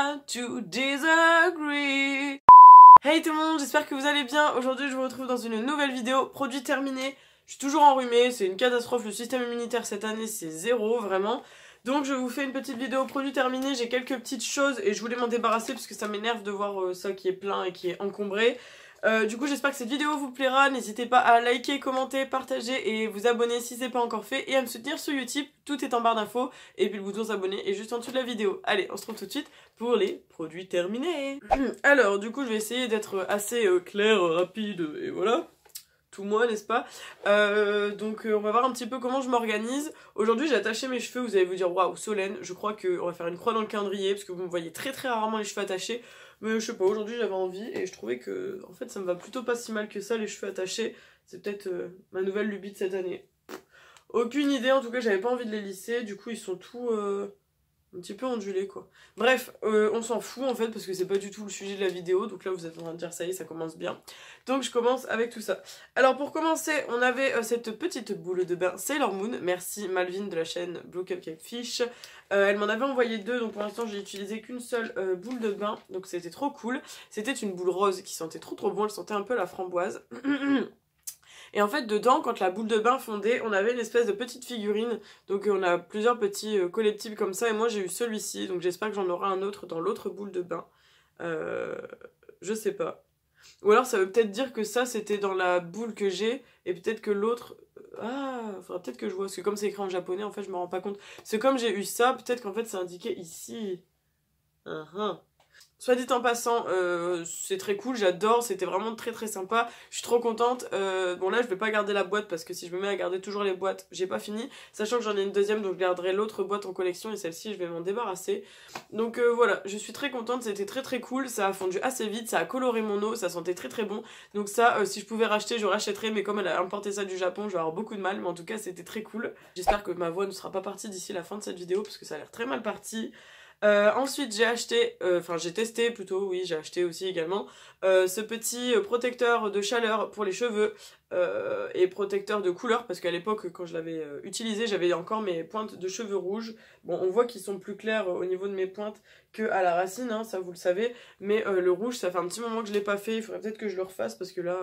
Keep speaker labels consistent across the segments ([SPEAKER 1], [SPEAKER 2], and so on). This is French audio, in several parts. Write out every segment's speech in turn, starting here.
[SPEAKER 1] want to disagree. Hey tout le monde, j'espère que vous allez bien. Aujourd'hui je vous retrouve dans une nouvelle vidéo, produit terminé. Je suis toujours enrhumée, c'est une catastrophe, le système immunitaire cette année c'est zéro vraiment. Donc je vous fais une petite vidéo produit terminé, j'ai quelques petites choses et je voulais m'en débarrasser parce que ça m'énerve de voir ça qui est plein et qui est encombré. Du coup j'espère que cette vidéo vous plaira, n'hésitez pas à liker, commenter, partager et vous abonner si c'est pas encore fait et à me soutenir sur YouTube, tout est en barre d'infos et puis le bouton s'abonner est juste en dessous de la vidéo. Allez, on se retrouve tout de suite pour les produits terminés. Alors du coup je vais essayer d'être assez clair, rapide et voilà. Tout moi, n'est-ce pas? Donc on va voir un petit peu comment je m'organise. Aujourd'hui j'ai attaché mes cheveux, vous allez vous dire waouh Solène, je crois qu'on va faire une croix dans le calendrier parce que vous me voyez très rarement les cheveux attachés. Mais je sais pas, aujourd'hui j'avais envie et je trouvais que en fait ça me va plutôt pas si mal que ça les cheveux attachés. C'est peut-être ma nouvelle lubie de cette année. Aucune idée, en tout cas j'avais pas envie de les lisser, du coup ils sont tout un petit peu ondulés quoi. Bref, on s'en fout en fait parce que c'est pas du tout le sujet de la vidéo, donc là vous êtes en train de dire ça y est, ça commence bien. Donc je commence avec tout ça. Alors pour commencer, on avait cette petite boule de bain Sailor Moon, merci Malvin de la chaîne Blue Cupcake Fish. Elle m'en avait envoyé deux, donc pour l'instant j'ai utilisé qu'une seule boule de bain, donc c'était trop cool. C'était une boule rose qui sentait trop bon, elle sentait un peu la framboise. Et en fait dedans, quand la boule de bain fondait, on avait une espèce de petite figurine. Donc on a plusieurs petits collectibles comme ça et moi j'ai eu celui-ci. Donc j'espère que j'en aurai un autre dans l'autre boule de bain. Je sais pas. Ou alors ça veut peut-être dire que ça c'était dans la boule que j'ai et peut-être que l'autre... Ah, faudra peut-être que je vois, parce que comme c'est écrit en japonais en fait je me rends pas compte. C'est comme j'ai eu ça, peut-être qu'en fait c'est indiqué ici. Soit dit en passant, c'est très cool, j'adore, c'était vraiment très sympa, je suis trop contente. Bon là je vais pas garder la boîte parce que si je me mets à garder toujours les boîtes, j'ai pas fini, sachant que j'en ai une deuxième donc je garderai l'autre boîte en collection et celle-ci je vais m'en débarrasser. Donc voilà, je suis très contente, c'était très cool, ça a fondu assez vite, ça a coloré mon eau, ça sentait très bon. Donc ça, si je pouvais racheter, je rachèterais, mais comme elle a importé ça du Japon, je vais avoir beaucoup de mal, mais en tout cas c'était très cool. J'espère que ma voix ne sera pas partie d'ici la fin de cette vidéo parce que ça a l'air très mal parti. Ensuite j'ai acheté, j'ai testé plutôt, oui j'ai acheté aussi également ce petit protecteur de chaleur pour les cheveux et protecteur de couleur parce qu'à l'époque quand je l'avais utilisé j'avais encore mes pointes de cheveux rouges. Bon on voit qu'ils sont plus clairs au niveau de mes pointes que à la racine, hein, ça vous le savez, mais le rouge ça fait un petit moment que je l'ai pas fait, il faudrait peut-être que je le refasse parce que là...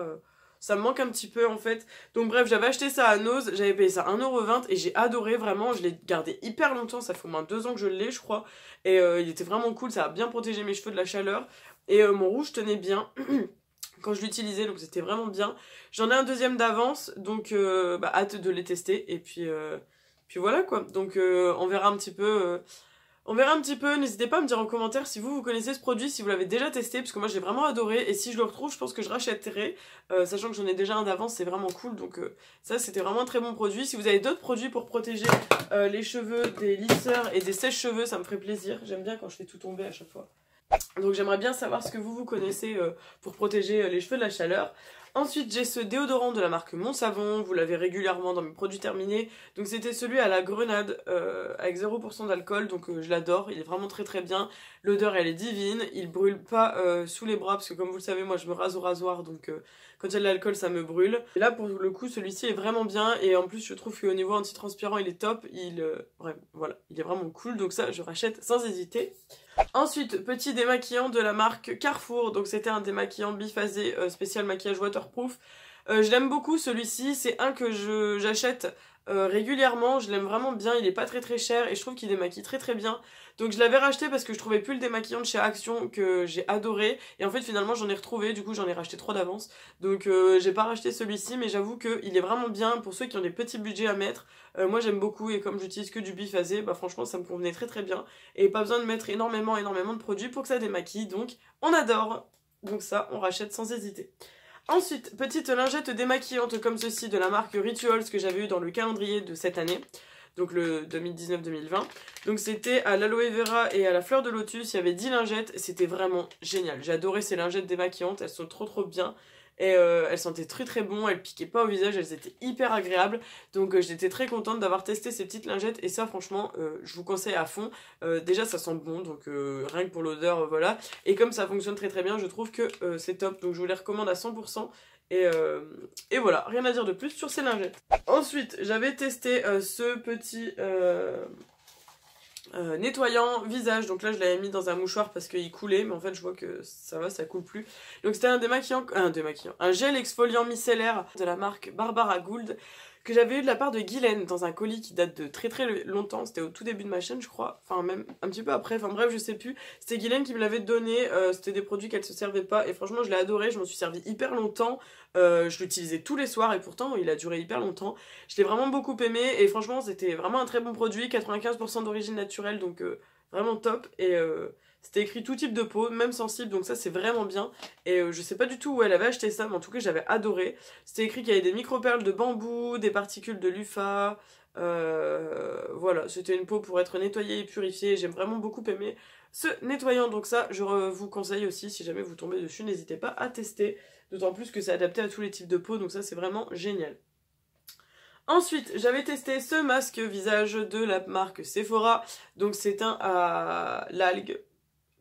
[SPEAKER 1] ça me manque un petit peu en fait. Donc bref, j'avais acheté ça à Nose, j'avais payé ça 1,20€ et j'ai adoré vraiment, je l'ai gardé hyper longtemps, ça fait au moins 2 ans que je l'ai je crois. Et il était vraiment cool, ça a bien protégé mes cheveux de la chaleur. Et mon rouge tenait bien quand je l'utilisais, donc c'était vraiment bien. J'en ai un deuxième d'avance, donc hâte de les tester. Et puis voilà quoi, donc on verra un petit peu... On verra un petit peu, n'hésitez pas à me dire en commentaire si vous connaissez ce produit, si vous l'avez déjà testé, parce que moi j'ai vraiment adoré, et si je le retrouve, je pense que je rachèterai, sachant que j'en ai déjà un d'avance, c'est vraiment cool, donc ça c'était vraiment un très bon produit. Si vous avez d'autres produits pour protéger les cheveux, des lisseurs et des sèche-cheveux, ça me ferait plaisir, j'aime bien quand je fais tout tomber à chaque fois. Donc j'aimerais bien savoir ce que vous connaissez pour protéger les cheveux de la chaleur. Ensuite j'ai ce déodorant de la marque Mon Savon, vous l'avez régulièrement dans mes produits terminés. Donc c'était celui à la grenade avec 0% d'alcool, donc je l'adore, il est vraiment très bien. L'odeur elle est divine, il brûle pas sous les bras parce que comme vous le savez moi je me rase au rasoir donc quand il y a de l'alcool ça me brûle. Et là pour le coup celui-ci est vraiment bien et en plus je trouve qu'au niveau antitranspirant il est top, bref, voilà, il est vraiment cool donc ça je rachète sans hésiter. Ensuite, petit démaquillant de la marque Carrefour, donc c'était un démaquillant biphasé spécial maquillage waterproof. Je l'aime beaucoup celui-ci, c'est un que j'achète régulièrement, je l'aime vraiment bien, il est pas très cher et je trouve qu'il démaquille très bien. Donc je l'avais racheté parce que je trouvais plus le démaquillant de chez Action que j'ai adoré et en fait finalement j'en ai retrouvé, du coup j'en ai racheté 3 d'avance. Donc j'ai pas racheté celui-ci mais j'avoue qu'il est vraiment bien pour ceux qui ont des petits budgets à mettre. Moi j'aime beaucoup et comme j'utilise que du biphasé, bah franchement ça me convenait très bien et pas besoin de mettre énormément de produits pour que ça démaquille, donc on adore. Donc ça on rachète sans hésiter. Ensuite, petite lingette démaquillante comme ceci de la marque Rituals que j'avais eu dans le calendrier de cette année. Donc le 2019-2020. Donc c'était à l'aloe vera et à la fleur de lotus, il y avait 10 lingettes, c'était vraiment génial. J'ai adoré ces lingettes démaquillantes, elles sont trop bien. Et elles sentaient très bon, elles piquaient pas au visage, elles étaient hyper agréables. Donc j'étais très contente d'avoir testé ces petites lingettes et ça franchement je vous conseille à fond. Déjà ça sent bon donc rien que pour l'odeur voilà. Et comme ça fonctionne très bien je trouve que c'est top donc je vous les recommande à 100%. Et voilà, rien à dire de plus sur ces lingettes. Ensuite j'avais testé ce petit nettoyant visage, donc là je l'avais mis dans un mouchoir parce qu'il coulait, mais en fait je vois que ça va, ça coule plus. Donc c'était un démaquillant, un gel exfoliant micellaire de la marque Barbara Gould que j'avais eu de la part de Guylaine dans un colis qui date de très très longtemps, c'était au tout début de ma chaîne je crois, enfin même un petit peu après, enfin bref je sais plus, c'était Guylaine qui me l'avait donné, c'était des produits qu'elle se servait pas et franchement je l'ai adoré, je m'en suis servi hyper longtemps, je l'utilisais tous les soirs et pourtant il a duré hyper longtemps, je l'ai vraiment beaucoup aimé et franchement c'était vraiment un très bon produit, 95% d'origine naturelle donc vraiment top et c'était écrit tout type de peau, même sensible, donc ça c'est vraiment bien. Et je sais pas du tout où elle avait acheté ça, mais en tout cas j'avais adoré. C'était écrit qu'il y avait des micro-perles de bambou, des particules de LUFA. Voilà, c'était une peau pour être nettoyée et purifiée. J'aime vraiment beaucoup aimé ce nettoyant, donc ça je vous conseille aussi, si jamais vous tombez dessus, n'hésitez pas à tester. D'autant plus que c'est adapté à tous les types de peau, donc ça c'est vraiment génial. Ensuite, j'avais testé ce masque visage de la marque Sephora. Donc c'est un à l'algue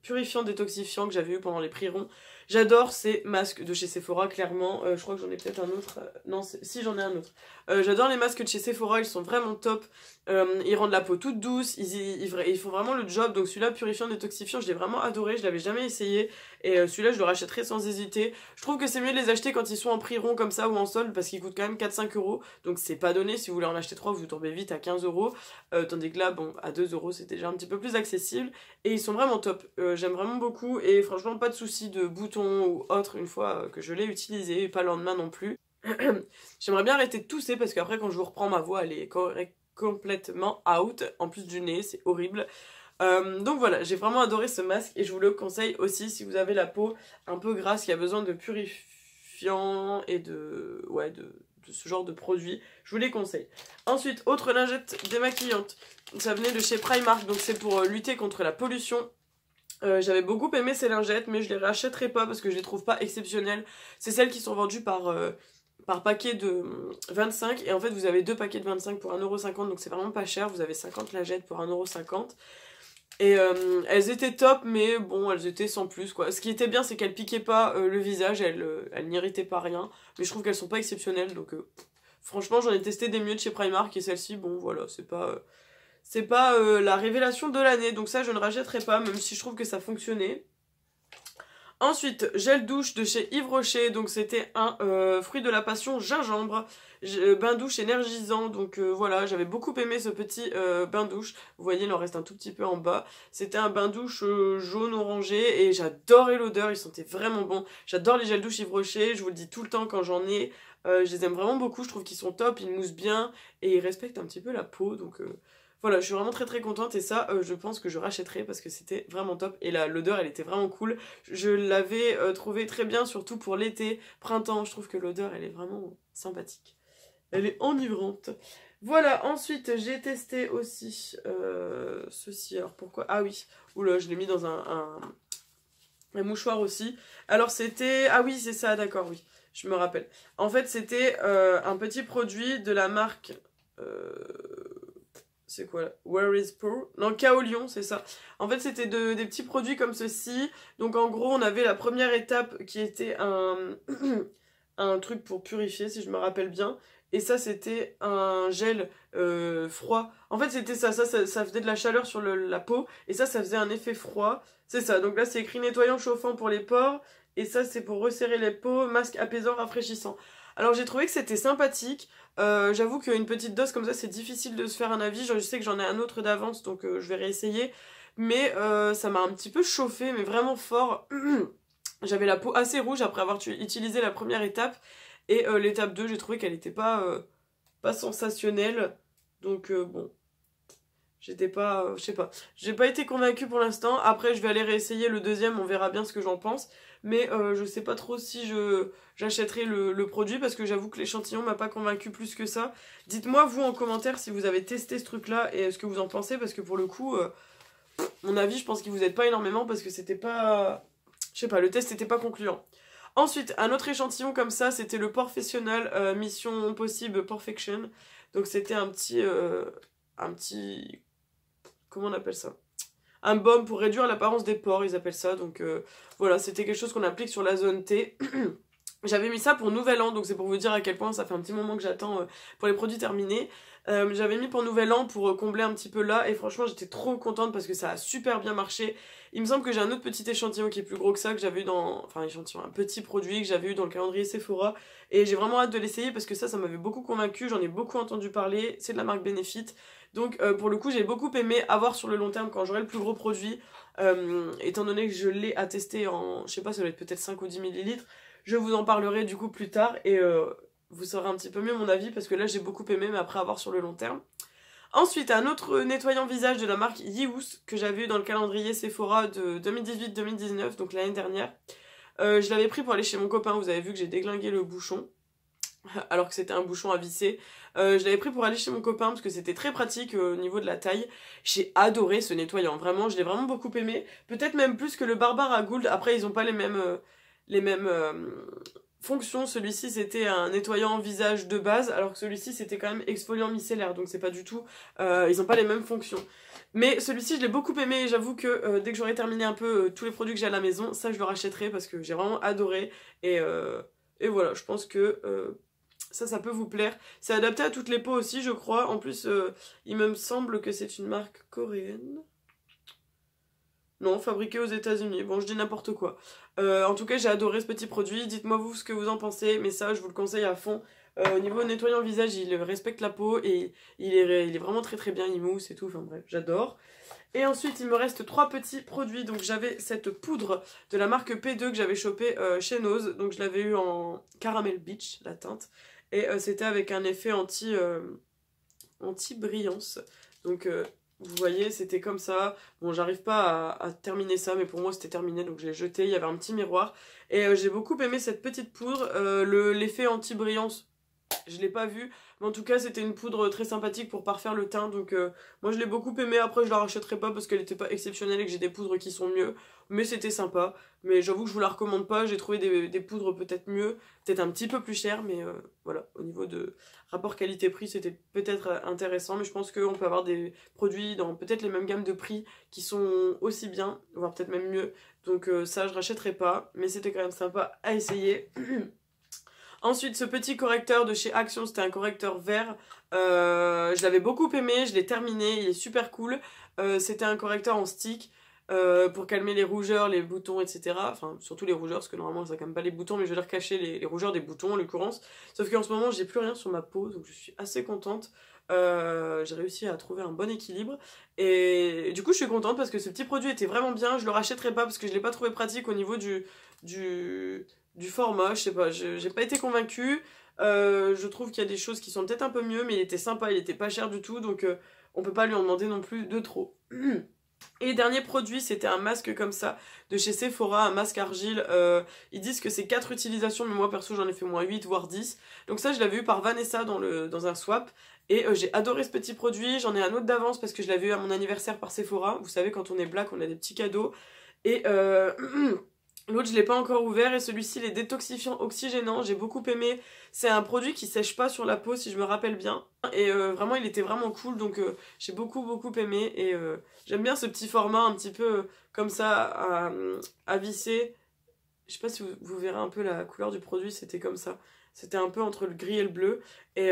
[SPEAKER 1] purifiant détoxifiant que j'avais eu pendant les prix ronds. J'adore ces masques de chez Sephora, clairement. Je crois que j'en ai peut-être un autre. Non, si j'en ai un autre. J'adore les masques de chez Sephora, ils sont vraiment top. Ils rendent la peau toute douce, ils font vraiment le job. Donc celui-là, purifiant détoxifiant, je l'ai vraiment adoré, je l'avais jamais essayé. Et celui-là, je le rachèterai sans hésiter. Je trouve que c'est mieux de les acheter quand ils sont en prix rond comme ça ou en solde parce qu'ils coûtent quand même 4-5 euros. Donc c'est pas donné, si vous voulez en acheter 3, vous tombez vite à 15 euros. Tandis que là, bon, à 2 euros, c'est déjà un petit peu plus accessible. Et ils sont vraiment top. J'aime vraiment beaucoup et franchement, pas de soucis de boutons ou autre une fois que je l'ai utilisé, pas le lendemain non plus. J'aimerais bien arrêter de tousser parce qu'après, quand je vous reprends ma voix, elle est complètement out, en plus du nez, c'est horrible. Donc voilà, j'ai vraiment adoré ce masque et je vous le conseille aussi si vous avez la peau un peu grasse qui a besoin de purifiant et de ce genre de produits, je vous les conseille. Ensuite, autre lingette démaquillante, ça venait de chez Primark, donc c'est pour lutter contre la pollution. J'avais beaucoup aimé ces lingettes mais je les rachèterai pas parce que je les trouve pas exceptionnelles. C'est celles qui sont vendues par paquet de 25 et en fait vous avez 2 paquets de 25 pour 1,50 € donc c'est vraiment pas cher, vous avez 50 lingettes pour 1,50 €. Et elles étaient top mais bon elles étaient sans plus quoi. Ce qui était bien c'est qu'elles piquaient pas le visage, elles n'irritaient pas rien, mais je trouve qu'elles sont pas exceptionnelles donc franchement j'en ai testé des mieux de chez Primark et celle-ci bon voilà c'est pas la révélation de l'année donc ça je ne rachèterai pas même si je trouve que ça fonctionnait. Ensuite, gel douche de chez Yves Rocher, donc c'était un fruit de la passion gingembre, bain douche énergisant, donc voilà, j'avais beaucoup aimé ce petit bain douche, vous voyez il en reste un tout petit peu en bas, c'était un bain douche jaune orangé et j'adorais l'odeur, il sentait vraiment bon, j'adore les gels douche Yves Rocher, je vous le dis tout le temps quand j'en ai, je les aime vraiment beaucoup, je trouve qu'ils sont top, ils moussent bien et ils respectent un petit peu la peau, donc... Voilà, je suis vraiment très très contente et ça, je pense que je rachèterai parce que c'était vraiment top. Et là, l'odeur, elle était vraiment cool. Je l'avais trouvé très bien, surtout pour l'été, printemps. Je trouve que l'odeur, elle est vraiment sympathique. Elle est enivrante. Voilà, ensuite, j'ai testé aussi ceci. Alors pourquoi? Ah oui, oula, je l'ai mis dans un mouchoir aussi. Alors c'était... Ah oui, c'est ça, d'accord, oui, je me rappelle. En fait, c'était un petit produit de la marque... c'est quoi là? Where is Pro? Non, Kaolion, c'est ça. En fait, c'était des petits produits comme ceci. Donc, en gros, on avait la première étape qui était un truc pour purifier, si je me rappelle bien. Et ça, c'était un gel froid. En fait, c'était ça faisait de la chaleur sur la peau. Et ça faisait un effet froid. C'est ça. Donc là, c'est écrit nettoyant chauffant pour les pores. Et ça, c'est pour resserrer les peaux, masque apaisant, rafraîchissant. Alors, j'ai trouvé que c'était sympathique. J'avoue qu'une petite dose comme ça c'est difficile de se faire un avis, je sais que j'en ai un autre d'avance donc je vais réessayer, mais ça m'a un petit peu chauffé mais vraiment fort. J'avais la peau assez rouge après avoir utilisé la première étape et l'étape 2 j'ai trouvé qu'elle était pas sensationnelle, donc bon, j'étais pas, je sais pas, j'ai pas été convaincue pour l'instant. Après je vais aller réessayer le deuxième, on verra bien ce que j'en pense. Mais je sais pas trop si j'achèterai le produit parce que j'avoue que l'échantillon m'a pas convaincu plus que ça. Dites-moi vous en commentaire si vous avez testé ce truc là et ce que vous en pensez parce que pour le coup, mon avis je pense qu'il vous aide pas énormément parce que c'était pas... Je sais pas, le test était pas concluant. Ensuite, un autre échantillon comme ça, c'était le Professionnel Mission Possible Perfection. Donc c'était un petit... Comment on appelle ça? Un baume pour réduire l'apparence des pores, ils appellent ça. Donc voilà, c'était quelque chose qu'on applique sur la zone T. J'avais mis ça pour Nouvel An, donc c'est pour vous dire à quel point ça fait un petit moment que j'attends pour les produits terminés. J'avais mis pour Nouvel An pour combler un petit peu là, et franchement j'étais trop contente parce que ça a super bien marché. Il me semble que j'ai un autre petit échantillon qui est plus gros que ça, que j'avais eu dans... Enfin échantillon, un petit produit que j'avais eu dans le calendrier Sephora, et j'ai vraiment hâte de l'essayer parce que ça m'avait beaucoup convaincu, j'en ai beaucoup entendu parler, c'est de la marque Benefit. Donc pour le coup j'ai beaucoup aimé avoir sur le long terme quand j'aurai le plus gros produit, étant donné que je l'ai à tester en, je sais pas, ça doit être peut-être 5 ou 10 millilitres, je vous en parlerai du coup plus tard, et vous saurez un petit peu mieux mon avis parce que là j'ai beaucoup aimé, mais après avoir sur le long terme. Ensuite, un autre nettoyant visage de la marque Yihus que j'avais eu dans le calendrier Sephora de 2018-2019, donc l'année dernière. Je l'avais pris pour aller chez mon copain, vous avez vu que j'ai déglingué le bouchon, alors que c'était un bouchon à visser. Je l'avais pris pour aller chez mon copain parce que c'était très pratique au niveau de la taille. J'ai adoré ce nettoyant, vraiment, je l'ai vraiment beaucoup aimé. Peut-être même plus que le Barbara Gould. Après, ils ont pas les mêmes fonction. Celui-ci c'était un nettoyant visage de base, alors que celui-ci c'était quand même exfoliant micellaire, donc c'est pas du tout, ils ont pas les mêmes fonctions. Mais celui-ci je l'ai beaucoup aimé, et j'avoue que dès que j'aurai terminé un peu tous les produits que j'ai à la maison, ça je le rachèterai parce que j'ai vraiment adoré, et voilà, je pense que ça peut vous plaire. C'est adapté à toutes les peaux aussi je crois, en plus il me semble que c'est une marque coréenne. Non, fabriqué aux États-Unis. Bon, je dis n'importe quoi. En tout cas, j'ai adoré ce petit produit. Dites-moi vous ce que vous en pensez, mais ça, je vous le conseille à fond. Au niveau nettoyant visage, il respecte la peau et il est vraiment très très bien. Il mousse et tout. Enfin bref, j'adore. Et ensuite, il me reste 3 petits produits. Donc, j'avais cette poudre de la marque P2 que j'avais chopée chez Nose. Donc, je l'avais eu en Caramel Beach, la teinte. Et c'était avec un effet anti-brillance. Donc, vous voyez, c'était comme ça. Bon, j'arrive pas à terminer ça, mais pour moi c'était terminé, donc je l'ai jeté. Il y avait un petit miroir. Et j'ai beaucoup aimé cette petite poudre. L'effet anti-brillance, je l'ai pas vu. Mais en tout cas, c'était une poudre très sympathique pour parfaire le teint. Donc moi je l'ai beaucoup aimé. Après, je la rachèterai pas parce qu'elle était pas exceptionnelle et que j'ai des poudres qui sont mieux. Mais c'était sympa. Mais j'avoue que je vous la recommande pas. J'ai trouvé des poudres peut-être mieux. Peut-être un petit peu plus chères. Mais voilà, au niveau de rapport qualité-prix, c'était peut-être intéressant. Mais je pense qu'on peut avoir des produits dans peut-être les mêmes gammes de prix qui sont aussi bien, voire peut-être même mieux. Donc ça, je rachèterai pas. Mais c'était quand même sympa à essayer. Ensuite, ce petit correcteur de chez Action, c'était un correcteur vert. Je l'avais beaucoup aimé, je l'ai terminé, il est super cool. C'était un correcteur en stick pour calmer les rougeurs, les boutons, etc. Enfin, surtout les rougeurs, parce que normalement ça calme pas les boutons, mais je veux dire cacher les rougeurs des boutons en l'occurrence. Sauf qu'en ce moment, j'ai plus rien sur ma peau, donc je suis assez contente. J'ai réussi à trouver un bon équilibre. Et du coup, je suis contente parce que ce petit produit était vraiment bien. Je le rachèterai pas parce que je l'ai pas trouvé pratique au niveau du format, je sais pas, j'ai pas été convaincue. Je trouve qu'il y a des choses qui sont peut-être un peu mieux, mais il était sympa, il était pas cher du tout, donc on peut pas lui en demander non plus de trop. Et dernier produit, c'était un masque comme ça, de chez Sephora, un masque argile. Ils disent que c'est 4 utilisations, mais moi perso j'en ai fait moins 8, voire 10. Donc ça, je l'avais eu par Vanessa dans un swap. Et j'ai adoré ce petit produit, j'en ai un autre d'avance parce que je l'avais eu à mon anniversaire par Sephora. Vous savez, quand on est black, on a des petits cadeaux. Et l'autre, je l'ai pas encore ouvert, et celui-ci, il est détoxifiant oxygénant, j'ai beaucoup aimé. C'est un produit qui sèche pas sur la peau, si je me rappelle bien. Et vraiment, il était vraiment cool, donc j'ai beaucoup aimé. Et j'aime bien ce petit format un petit peu comme ça à visser. Je sais pas si vous verrez un peu la couleur du produit, c'était comme ça. C'était un peu entre le gris et le bleu. Et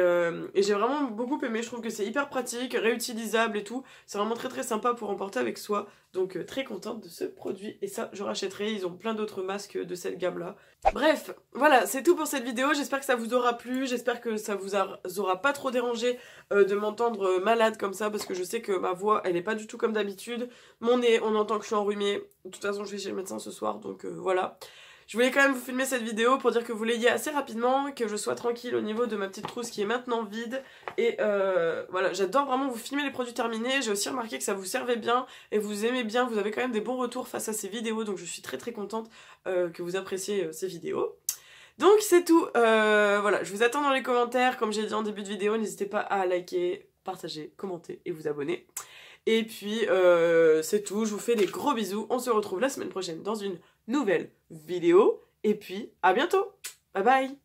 [SPEAKER 1] j'ai vraiment beaucoup aimé. Je trouve que c'est hyper pratique, réutilisable et tout. C'est vraiment très sympa pour emporter avec soi. Donc très contente de ce produit. Et ça, je rachèterai. Ils ont plein d'autres masques de cette gamme-là. Bref, voilà, c'est tout pour cette vidéo. J'espère que ça vous aura plu. J'espère que ça vous aura pas trop dérangé de m'entendre malade comme ça. Parce que je sais que ma voix, elle est pas du tout comme d'habitude. Mon nez, on entend que je suis enrhumée. De toute façon, je vais chez le médecin ce soir. Donc voilà. Je voulais quand même vous filmer cette vidéo pour dire que vous l'ayez assez rapidement, que je sois tranquille au niveau de ma petite trousse qui est maintenant vide. Et voilà, j'adore vraiment vous filmer les produits terminés. J'ai aussi remarqué que ça vous servait bien et vous aimez bien. Vous avez quand même des bons retours face à ces vidéos, donc je suis très contente que vous appréciez ces vidéos. Donc c'est tout, voilà, je vous attends dans les commentaires. Comme j'ai dit en début de vidéo, n'hésitez pas à liker, partager, commenter et vous abonner. Et puis c'est tout, je vous fais des gros bisous. On se retrouve la semaine prochaine dans une nouvelle vidéo. Et puis à bientôt. Bye bye.